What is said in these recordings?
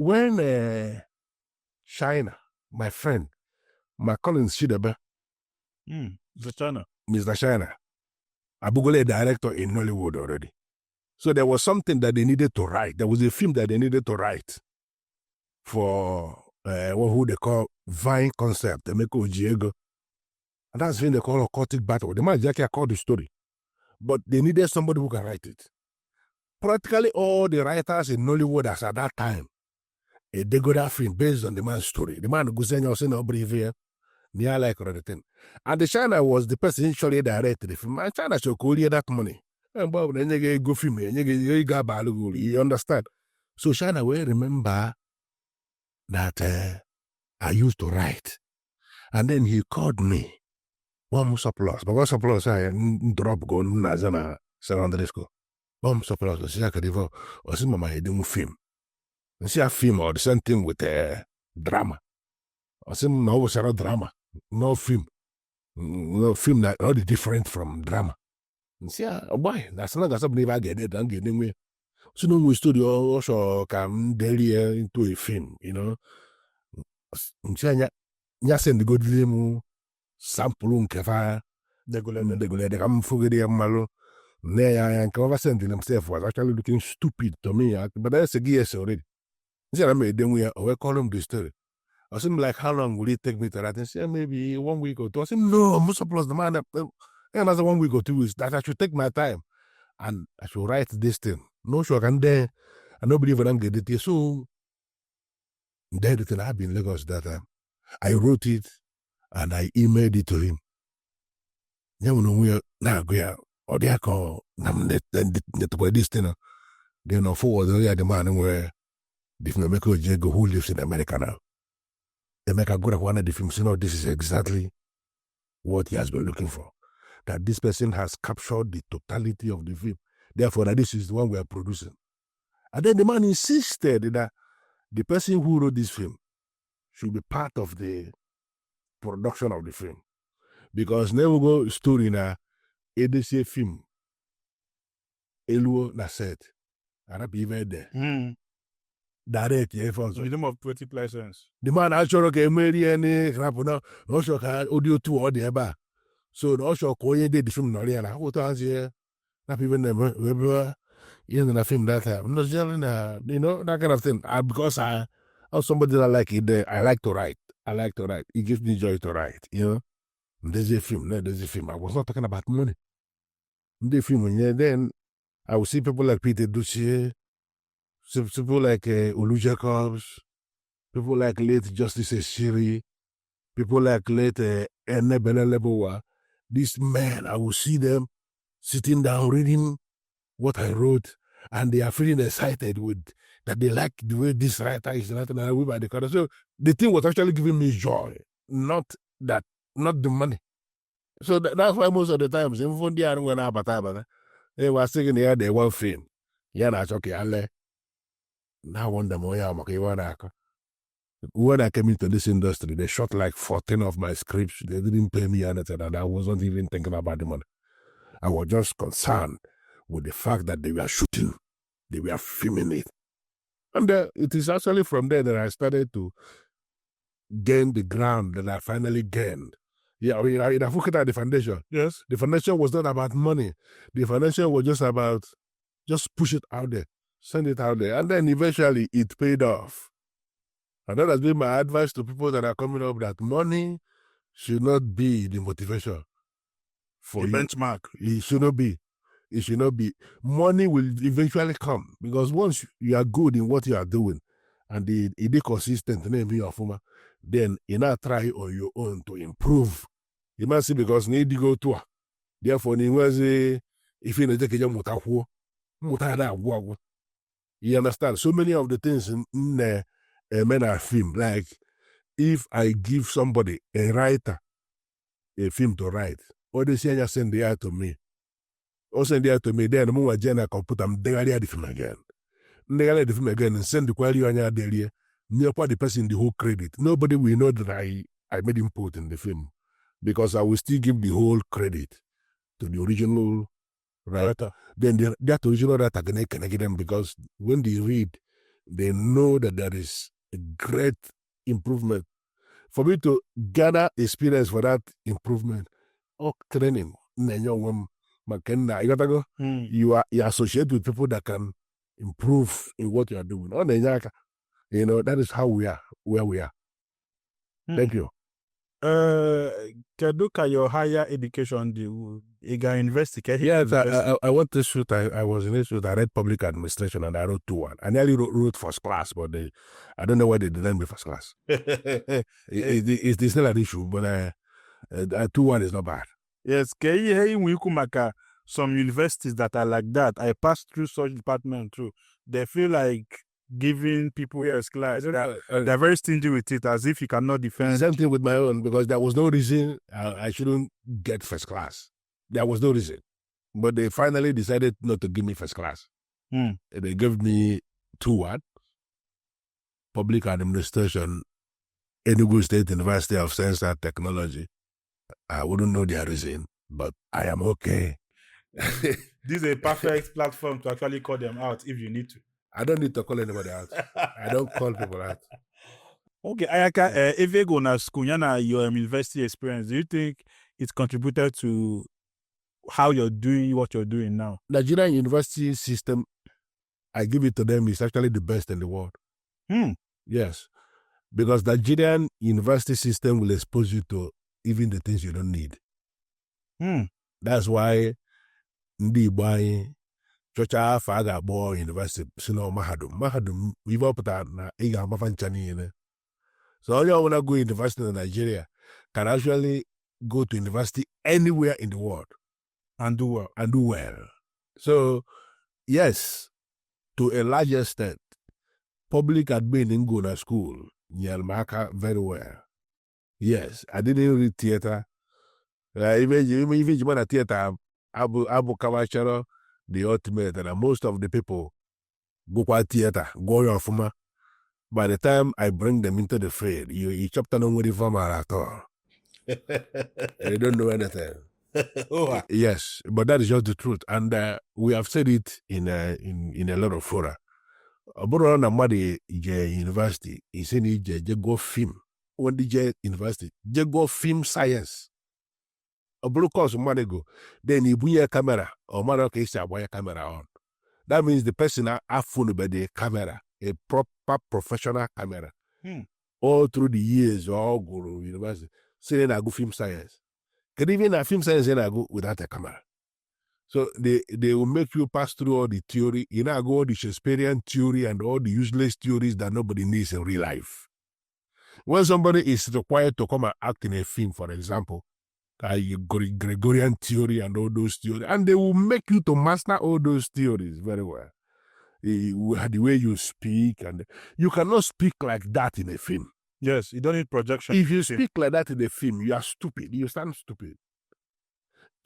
When China, my friend, my Collins Shidebe, Mr. China. Mr. China, Abugole director in Nollywood already. So there was something that they needed to write. There was a film that they needed to write for who they call Vine Concept, Emeka Ugezu. And that's when they call Occultic Battle. The man Jackie called the story. But they needed somebody who can write it. Practically all the writers in Nollywood as at that time, they got that film based on the man's story. The man who said, here, near like other thing. And the China was the person actually directed the film. And China should call that money. And Bob, then you go film, you understand? So China will remember that I used to write. And then he called me. One surplus. But what surplus I drop go Nazana secondary school. One surplus, I could devote or some of my film. And see a film or the same thing with drama. Or some no drama. No film. No film that all different from drama. And see why? That's not something I get it and getting me. So no we studio also come daily into a film, you know. Nya send go delimu sample nkefa de kam fogede malo ne ya can send himself was actually looking stupid to me, but that's a years already. See I made them we call him the story. I said like how long will it take me to write? And say maybe 1 week or two. I said no, most plus the man another 1 week or 2 weeks that I should take my time and I should write this thing. No sure can there and nobody even get it here. So there the thing I've been in Lagos that time. I wrote it and I emailed it to him. Now go or they call this thing. They know forward the man where the Ugezu J who lives in America now. They make a good one of the films. You know, this is exactly what he has been looking for. That this person has captured the totality of the film. Therefore, that this is the one we are producing. And then the man insisted that the person who wrote this film should be part of the production of the film. Because never go story na EDC film. Eluo na set. And I be even there. Direct, yeah, for So them of 20 license. the man actually came any crap now. Also had audio 2 or the bar. So the also calling the film no and I would answer not even the in the film that I'm not telling you know, that kind of thing. Because I'm somebody that like it, I like to write. I like to write. It gives me joy to write, you know. There's a film. I was not talking about money. The film, yeah, then I will see people like Peter Ducier, people like Ulu Jacobs, people like late Justice Shiri, people like late Enne Beneleboa. These men, I will see them sitting down reading what I wrote, and they are feeling excited with that they like the way this writer is writing and I will by the corner. So the thing was actually giving me joy, not the money. So that's why most of the times, even when they are going to they were singing here, they want fame. Yeah, that's okay. Now one them when I came into this industry, they shot like 14 of my scripts. They didn't pay me anything, and I wasn't even thinking about the money. I was just concerned with the fact that they were shooting, they were filming it. And it is actually from there that I started to gain the ground that I finally gained. Yeah, I mean, if I look at the foundation, Yes. the foundation was not about money. The foundation was just about just push it out there, send it out there. And then eventually it paid off. And that has been my advice to people that are coming up, that money should not be the motivation for The you. benchmark. It should not be. It should not be. Money will eventually come because once you are good in what you are doing and it is consistent, then you now try on your own to improve. You must see because need to go to. Therefore, if you take you understand? So many of the things in men are film. Like if I give somebody a writer a film to write, or they say send the out to me. Or send the out to me, then the moment I can put them there the film again. They the film again and send the quality on your daily. Near the person the whole credit. Nobody will know that I made input in the film. Because I will still give the whole credit to the original writer. Then that original writer can get them because when they read they know that there is a great improvement. For me to gather experience for that improvement, training, you associate with people that can improve in what you are doing. You know, that is how we are, where we are. Thank you. Keduka, your higher education, the university. Yes, I went to shoot. I was in a shoot. I read public administration and I wrote 2-1. I nearly wrote first class, but I don't know why they didn't me first class. It's still an issue, but 2-1 is not bad. Yes, some universities that are like that. I passed through such department too. They feel like giving people first class. They're very stingy with it, as if you cannot defend. Same thing with my own, because there was no reason I shouldn't get first class. There was no reason. But they finally decided not to give me first class. They gave me 2-1. Public administration, Enugu State University of Science and Technology. I wouldn't know their reason, but I am okay. This is a perfect platform to actually call them out if you need to. I don't need to call anybody out. I don't call people out. Okay, Ayaka, if you go to school, your university experience, do you think it's contributed to how you're doing what you're doing now? Nigerian university system, I give it to them, is actually the best in the world. Yes, because Nigerian university system will expose you to even the things you don't need. That's why ndị Igbo anyị chọcha afọ a ga-akpọ university si na mahadum ibe ọpụtara na ị ga-amafa ncha niile. So onye ọbụla go university in Nigeria can actually go to university anywhere in the world and do well. So yes, to a large extent, public admin in go to school nyere very well. Yes, I didn't read theater. Even Jimana theater, Abu Kawacharo, the ultimate, and most of the people go to theater, go your former. By the time I bring them into the field, you chop down with the farmer at all. They don't know anything. Yes, but that is just the truth, and we have said it in a lot of fora. Aburo na madi university, he said he go film. When the university, they go film science. A blue course money go. Then you bring a camera or mother case a camera on. That means the person have phone by the camera, a proper professional camera. All through the years, all go to university. Saying I go film science. Can even a film science I go without a camera. So they will make you pass through all the theory. You know, go all the Shakespearean theory and all the useless theories that nobody needs in real life. When somebody is required to come and act in a film, for example, Gregorian theory and all those theories, and they will make you to master all those theories very well. The way you speak, and you cannot speak like that in a film. Yes, you don't need projection. If you speak like that in a film, you are stupid. You sound stupid.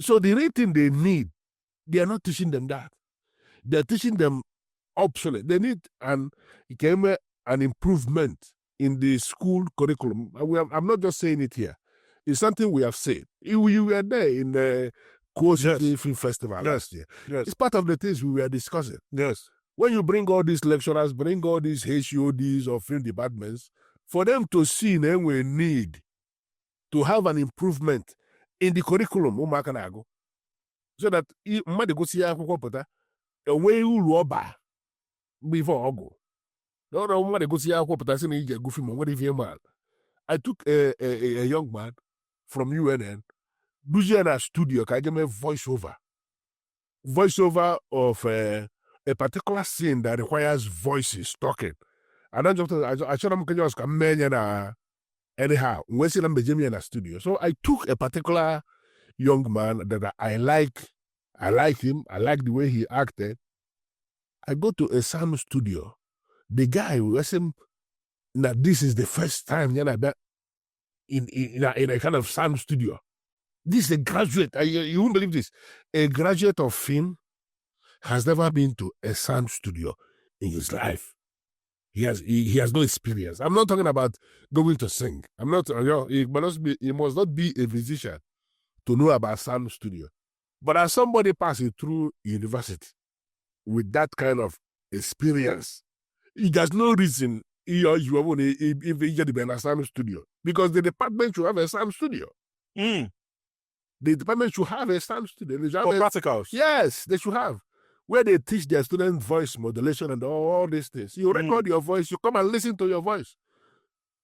So the rating they need, they are not teaching them that. They're teaching them obsolete. They need an improvement in the school curriculum. I'm not just saying it here. It's something we have said. We were there in the City Film Festival last year. Yes. It's part of the things we were discussing. Yes. When you bring all these lecturers, bring all these HODs or film departments, for them to see then we need to have an improvement in the curriculum, so that away ruba before Ogo. I took a young man from UNN, Louisiana studio, I gave me voiceover of a particular scene that requires voices talking. And then I showed them anyhow, when in a studio. So I took a particular young man that I like him, I like the way he acted. I go to a sound studio. The guy was him. Now this is the first time in a kind of sound studio. This is a graduate. You won't believe this. A graduate of film has never been to a sound studio in his life. He has no experience. I'm not talking about going to sing. I'm not. He must not be a musician to know about sound studio. But as somebody passing through university with that kind of experience, there's no reason you have a sound studio because the department should have a sound studio. Mm. The department should have a sound studio. They should have For practicals. Yes, they should have. Where they teach their students voice modulation and all these things. You record your voice, you come and listen to your voice.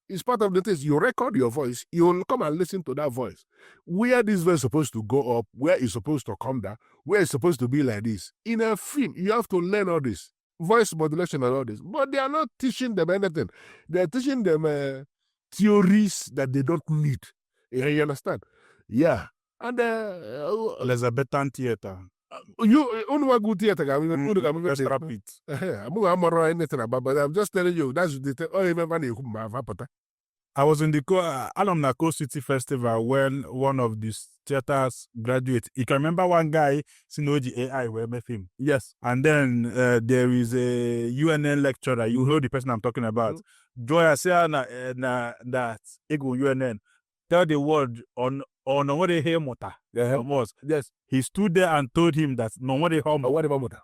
It's part of the things. You record your voice, you'll come and listen to that voice. Where this voice is supposed to go up, where it's supposed to come down, where it's supposed to be like this. In a film, you have to learn all this. Voice modulation and all this. But they are not teaching them anything. They're teaching them theories that they don't need. You understand? Yeah. And Elizabethan theater. you good theater. Extra pit. Anything about, but I'm just telling you, that's the thing. Oh, remember, I was in the Alumni Co City Festival when one of the theaters graduates. You can remember one guy, Sinoji AI, where met him. Yes. And then there is a UNN lecturer. You know the person I'm talking about. Joy, I say that Ego UNN. Tell the word on what they hear mota. Yes. He stood there and told him that no what they hear mota.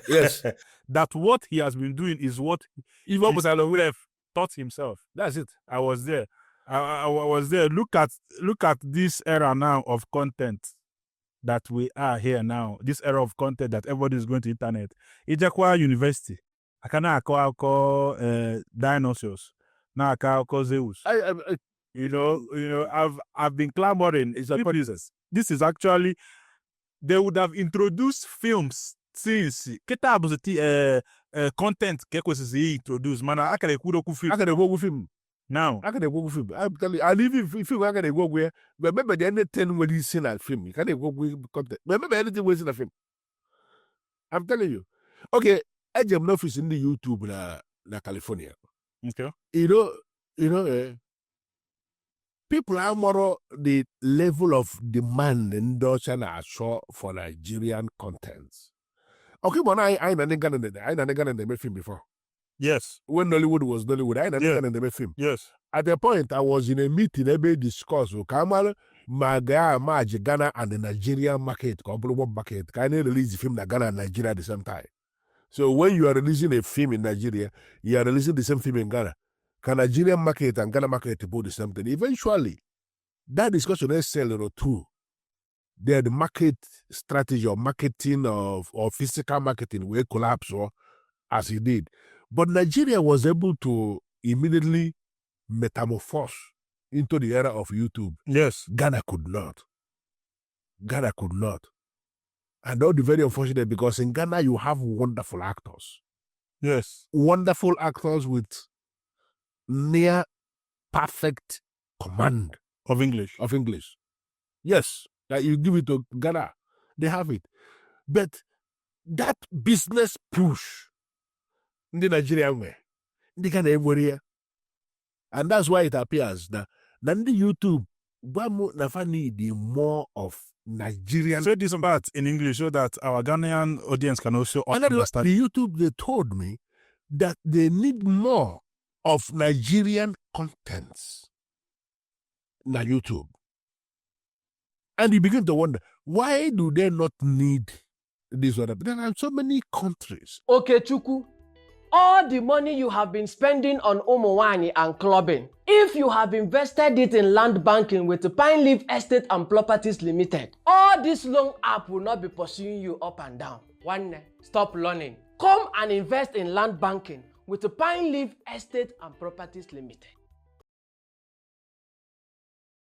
Yes. That what he has been doing is what he would have taught himself. That's it. I was there. I was there. Look at this era now of content that we are here now. This era of content that everybody is going to internet. Ijakwa University. I cannot call dinosaurs. Now I can call Zeus. You know, I've been clamoring. It's a producers. This is actually, they would have introduced films since content introduced. Man, I can go film. Now, I can go film. I'm telling you, I live if you can go where. Remember the end 10 when you see that film. You can't go with content. Remember anything was in the film. I'm telling you. Okay, I jam office in the YouTube na California. Okay. You know, people are more the level of demand in Dutch and show for Nigerian contents. Okay, but I never got in the film before. Yes. When Nollywood was Nollywood, I never got in the film. Yes. At the point, I was in a meeting, everybody discussed Kamal, Ghana and the Nigerian market, global market. Can I release the film that Ghana and Nigeria at the same time? So when you are releasing a film in Nigeria, you are releasing the same film in Ghana. Can Nigerian market and Ghana market both the same thing? Eventually, that discussion is selling through. They're the market strategy or marketing or physical marketing will collapse or as it did. But Nigeria was able to immediately metamorphose into the era of YouTube. Yes. Ghana could not. And that would be very unfortunate because in Ghana you have wonderful actors. Yes. Wonderful actors with near perfect command of English. Yes. That you give it to Ghana. They have it. But that business push in the Nigerian way, they can everywhere. And that's why it appears that the YouTube need more of Nigerian. Say this part in English so that our Ghanaian audience can also understand. The YouTube, they told me that they need more of Nigerian contents na YouTube. And you begin to wonder, why do they not need this or that? There are so many countries. Okay, Chuku, all the money you have been spending on Omowani and clubbing, if you have invested it in land banking with the Pine Leaf Estate and Properties Limited, all this loan app will not be pursuing you up and down. One, stop learning. Come and invest in land banking with the Pine Leaf Estate and Properties Limited.